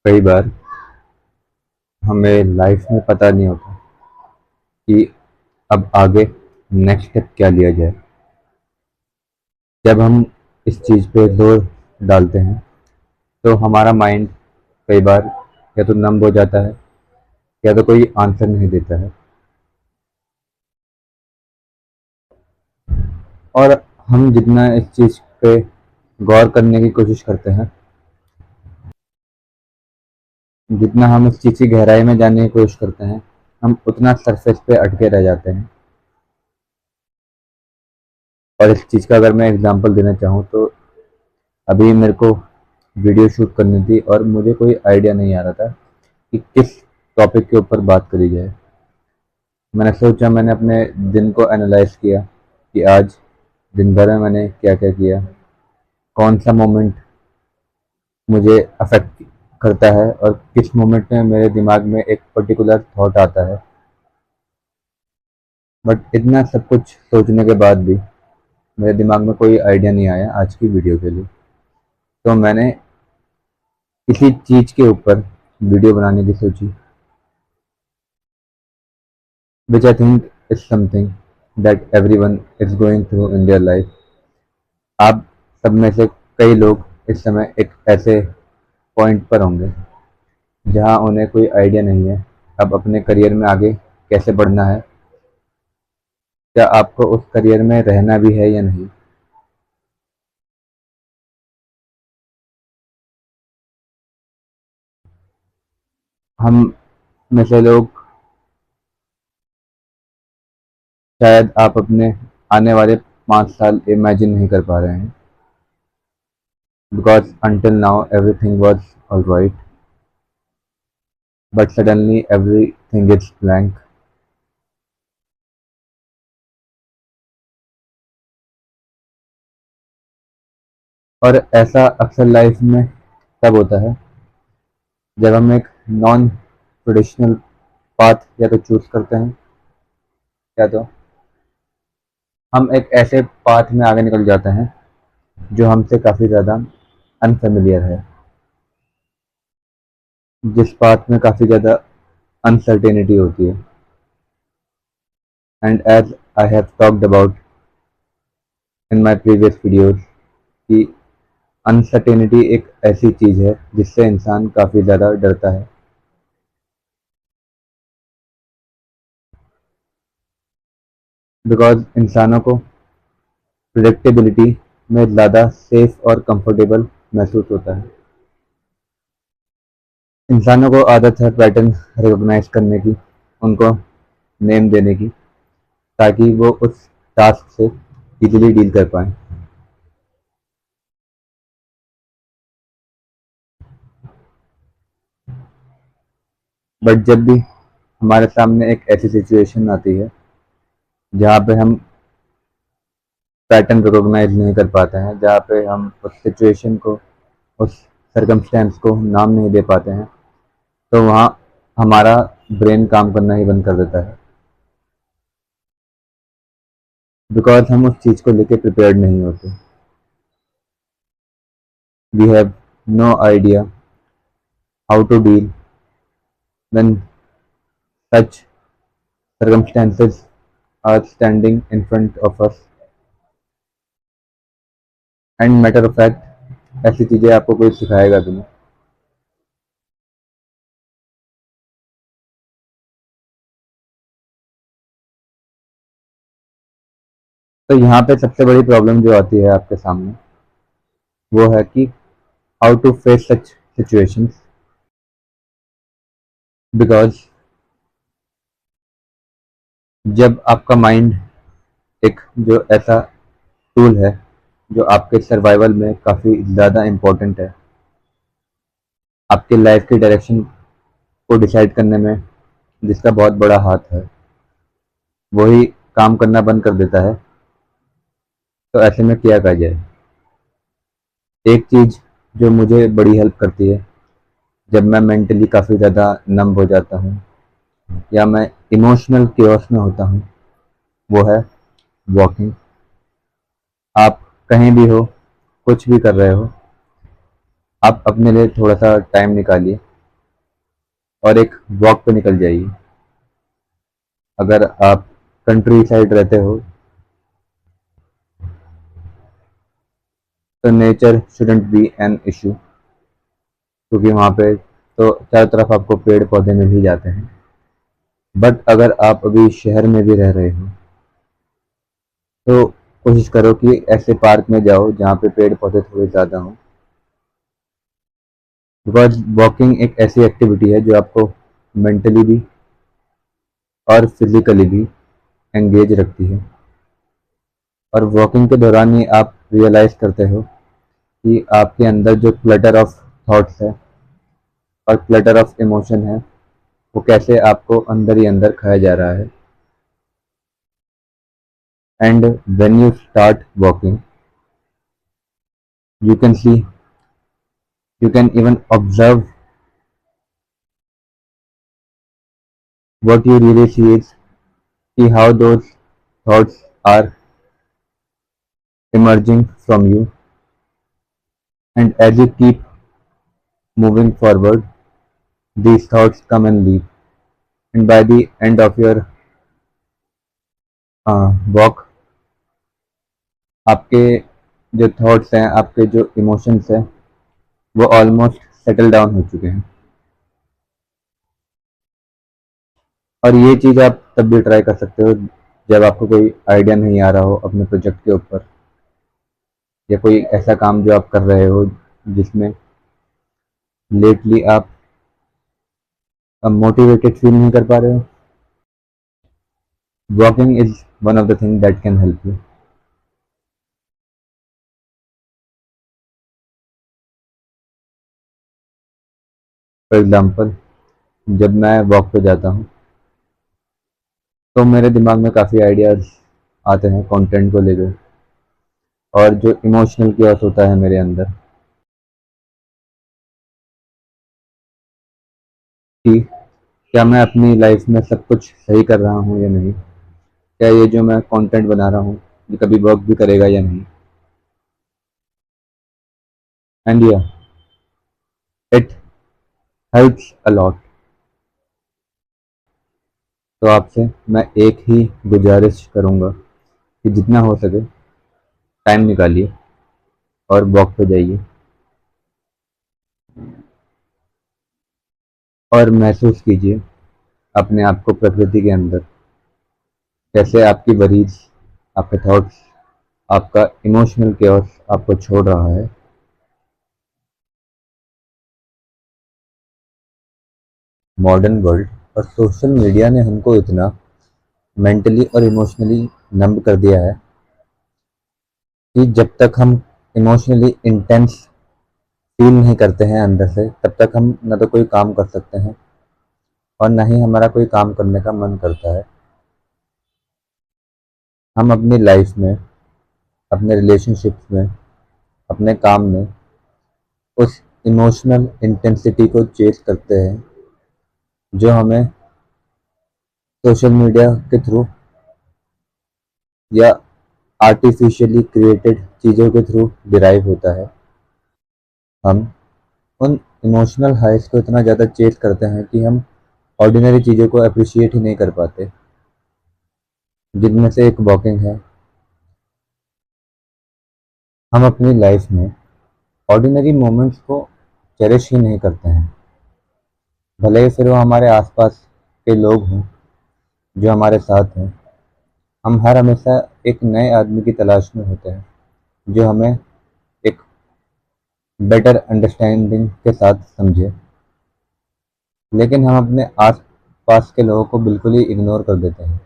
कई बार हमें लाइफ में पता नहीं होता कि अब आगे नेक्स्ट स्टेप क्या लिया जाए। जब हम इस चीज़ पे जोर डालते हैं तो हमारा माइंड कई बार या तो नम हो जाता है या तो कोई आंसर नहीं देता है। और हम जितना इस चीज़ पे गौर करने की कोशिश करते हैं, जितना हम इस चीज़ की गहराई में जानने की कोशिश करते हैं, हम उतना सरफेस पे अटके रह जाते हैं। और इस चीज़ का अगर मैं एग्जांपल देना चाहूँ तो अभी मेरे को वीडियो शूट करनी थी और मुझे कोई आइडिया नहीं आ रहा था कि किस टॉपिक के ऊपर बात करी जाए। मैंने सोचा, मैंने अपने दिन को एनालाइज किया कि आज दिन भर में मैंने क्या क्या किया, कौन सा मोमेंट मुझे अफेक्ट करता है और किस मोमेंट में मेरे दिमाग में एक पर्टिकुलर थॉट आता है। बट इतना सब कुछ सोचने के बाद भी मेरे दिमाग में कोई आइडिया नहीं आया आज की वीडियो के लिए। तो मैंने इसी चीज़ के ऊपर वीडियो बनाने की सोची, which I think is something that everyone is going through in their life. आप सब में से कई लोग इस समय एक ऐसे पॉइंट पर होंगे जहां उन्हें कोई आइडिया नहीं है अब अपने करियर में आगे कैसे बढ़ना है, क्या आपको उस करियर में रहना भी है या नहीं। हम में से लोग, शायद आप अपने आने वाले 5 साल इमेजिन नहीं कर पा रहे हैं, because until now everything was alright, but suddenly everything is blank. और ऐसा अक्सर लाइफ में तब होता है जब हम एक नॉन ट्रेडिशनल पाथ या तो चूज करते हैं या तो हम एक ऐसे पाथ में आगे निकल जाते हैं जो हमसे काफ़ी ज़्यादा अनफेमिलियर है, जिस पाथ में काफ़ी ज़्यादा अनसर्टेनिटी होती है। And as I have talked about in my previous videos कि अनसर्टेनिटी एक ऐसी चीज़ है जिससे इंसान काफ़ी ज़्यादा डरता है, बिकॉज इंसानों को प्रिडिक्टेबिलिटी में ज़्यादा सेफ और कंफर्टेबल महसूस होता है। इंसानों को आदत है पैटर्न रिकॉग्नाइज करने की, उनको नेम देने की, ताकि वो उस टास्क से इजीली डील कर पाएँ। बट जब भी हमारे सामने एक ऐसी सिचुएशन आती है जहाँ पे हम पैटर्न रिकॉग्नाइज नहीं कर पाते हैं, जहाँ पे हम उस सिचुएशन को, उस सर्कमस्टेंस को नाम नहीं दे पाते हैं, तो वहाँ हमारा ब्रेन काम करना ही बंद कर देता है, बिकॉज हम उस चीज़ को लेके प्रिपेयर्ड नहीं होते। We have no idea how to deal when such circumstances are standing in front of us। And matter of fact ऐसी चीज़ें आपको कोई सिखाएगा भी नहीं। तो यहाँ पे सबसे बड़ी प्रॉब्लम जो आती है आपके सामने वो है कि how to face such situations. Because जब आपका माइंड एक जो ऐसा टूल है जो आपके सर्वाइवल में काफ़ी ज़्यादा इम्पोर्टेंट है, आपके लाइफ की डायरेक्शन को डिसाइड करने में जिसका बहुत बड़ा हाथ है, वही काम करना बंद कर देता है, तो ऐसे में क्या कहा जाए। एक चीज़ जो मुझे बड़ी हेल्प करती है जब मैं मेंटली काफ़ी ज़्यादा नम हो जाता हूँ या मैं इमोशनल केओस में होता हूँ, वो है वॉकिंग। आप कहीं भी हो, कुछ भी कर रहे हो, आप अपने लिए थोड़ा सा टाइम निकालिए और एक वॉक पे निकल जाइए। अगर आप कंट्री साइड रहते हो तो nature shouldn't be an issue, क्योंकि वहाँ पे तो चारों तरफ आपको पेड़ पौधे मिल ही जाते हैं। बट अगर आप अभी शहर में भी रह रहे हो तो कोशिश करो कि ऐसे पार्क में जाओ जहाँ पे पेड़ पौधे थोड़े ज़्यादा हों, बिकॉज वॉकिंग एक ऐसी एक्टिविटी है जो आपको मेंटली भी और फिजिकली भी एंगेज रखती है। और वॉकिंग के दौरान ही आप रियलाइज़ करते हो कि आपके अंदर जो क्लटर ऑफ थॉट्स है और क्लटर ऑफ इमोशन है वो कैसे आपको अंदर ही अंदर खाया जा रहा है। And when you start walking you can see, you can even observe what you really see is see how those thoughts are emerging from you, and as you keep moving forward these thoughts come and leave, and by the end of your walk आपके जो thoughts हैं, आपके जो emotions हैं वो almost settle down हो चुके हैं। और ये चीज़ आप तब भी ट्राई कर सकते हो जब आपको कोई आइडिया नहीं आ रहा हो अपने प्रोजेक्ट के ऊपर, या कोई ऐसा काम जो आप कर रहे हो जिसमें लेटली आप मोटिवेटेड फील नहीं कर पा रहे हो। Walking is one of the thing that can help you. For example, जब मैं वॉक पे जाता हूँ तो मेरे दिमाग में काफ़ी आइडियाज़ आते हैं कंटेंट को लेकर, और जो इमोशनल क्योस होता है मेरे अंदर कि क्या मैं अपनी लाइफ में सब कुछ सही कर रहा हूँ या नहीं, क्या ये जो मैं कंटेंट बना रहा हूँ ये कभी वर्क भी करेगा या नहीं। एंड या इट हेल्प्स अ लॉट। तो आपसे मैं एक ही गुजारिश करूँगा कि जितना हो सके टाइम निकालिए और वॉक पे जाइए और महसूस कीजिए अपने आप को प्रकृति के अंदर, कैसे आपकी वरीज, आपके थॉट्स, आपका इमोशनल केओस आपको छोड़ रहा है। मॉडर्न वर्ल्ड और सोशल मीडिया ने हमको इतना मेंटली और इमोशनली नंब कर दिया है कि जब तक हम इमोशनली इंटेंस फील नहीं करते हैं अंदर से, तब तक हम ना तो कोई काम कर सकते हैं और ना ही हमारा कोई काम करने का मन करता है। हम अपनी लाइफ में, अपने रिलेशनशिप्स में, अपने काम में उस इमोशनल इंटेंसिटी को चेस करते हैं जो हमें सोशल मीडिया के थ्रू या आर्टिफिशियली क्रिएटेड चीज़ों के थ्रू डिराइव होता है। हम उन इमोशनल हाइज को इतना ज़्यादा चेस करते हैं कि हम ऑर्डिनरी चीज़ों को अप्रिशिएट ही नहीं कर पाते, जिनमें से एक वॉकिंग है। हम अपनी लाइफ में ऑर्डिनरी मोमेंट्स को चेरिश ही नहीं करते हैं, भले ही फिर वो हमारे आसपास के लोग हों जो हमारे साथ हैं। हम हर हमेशा एक नए आदमी की तलाश में होते हैं जो हमें एक बेटर अंडरस्टैंडिंग के साथ समझे, लेकिन हम अपने आस पास के लोगों को बिल्कुल ही इग्नोर कर देते हैं।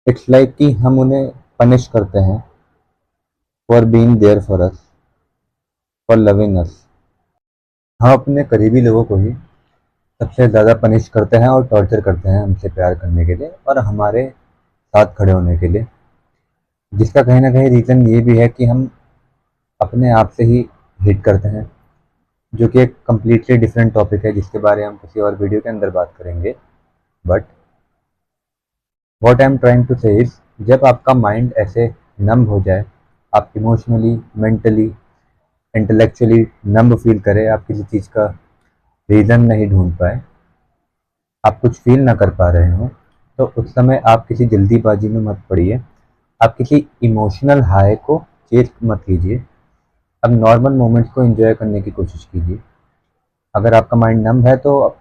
इट्स लाइक कि हम उन्हें पनिश करते हैं for being there for us, for loving us. हम अपने करीबी लोगों को ही सबसे ज़्यादा पनिश करते हैं और टॉर्चर करते हैं हमसे प्यार करने के लिए और हमारे साथ खड़े होने के लिए, जिसका कहीं ना कहीं रीज़न ये भी है कि हम अपने आप से ही हिट करते हैं, जो कि एक कम्प्लीटली डिफरेंट टॉपिक है जिसके बारे में हम किसी और वीडियो के अंदर बात करेंगे। But what I am trying to say is, जब आपका माइंड ऐसे नम हो जाए, आप emotionally, mentally intellectually numb feel करे, आप किसी चीज़ का रीज़न नहीं ढूंढ पाए, आप कुछ फील ना कर पा रहे हो, तो उस समय आप किसी जल्दीबाजी में मत पड़िए। आप किसी इमोशनल हाई को चेस मत कीजिए। अब नॉर्मल मोमेंट्स को एंजॉय करने की कोशिश कीजिए। अगर आपका माइंड नम है तो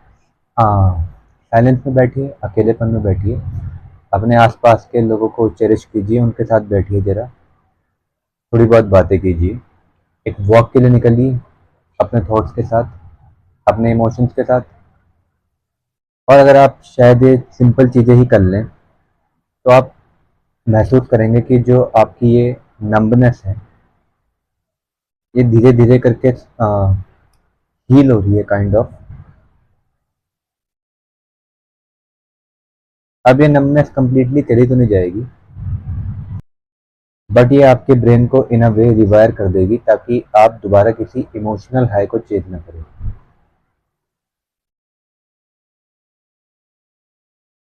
साइलेंस में बैठिए, अकेलेपन में बैठिए, अपने आसपास के लोगों को चेरिश कीजिए, उनके साथ बैठिए, ज़रा थोड़ी बहुत बातें कीजिए, एक वॉक के लिए निकलिए अपने थॉट्स के साथ, अपने इमोशंस के साथ। और अगर आप शायद ये सिंपल चीज़ें ही कर लें, तो आप महसूस करेंगे कि जो आपकी ये नंबनेस है, ये धीरे धीरे करके हील हो रही है काइंड ऑफ। अब ये नंबनेस कंप्लीटली चली तो नहीं जाएगी, बट ये आपके ब्रेन को इन अ वे रिवायर कर देगी ताकि आप दोबारा किसी इमोशनल हाई को चेज ना करें।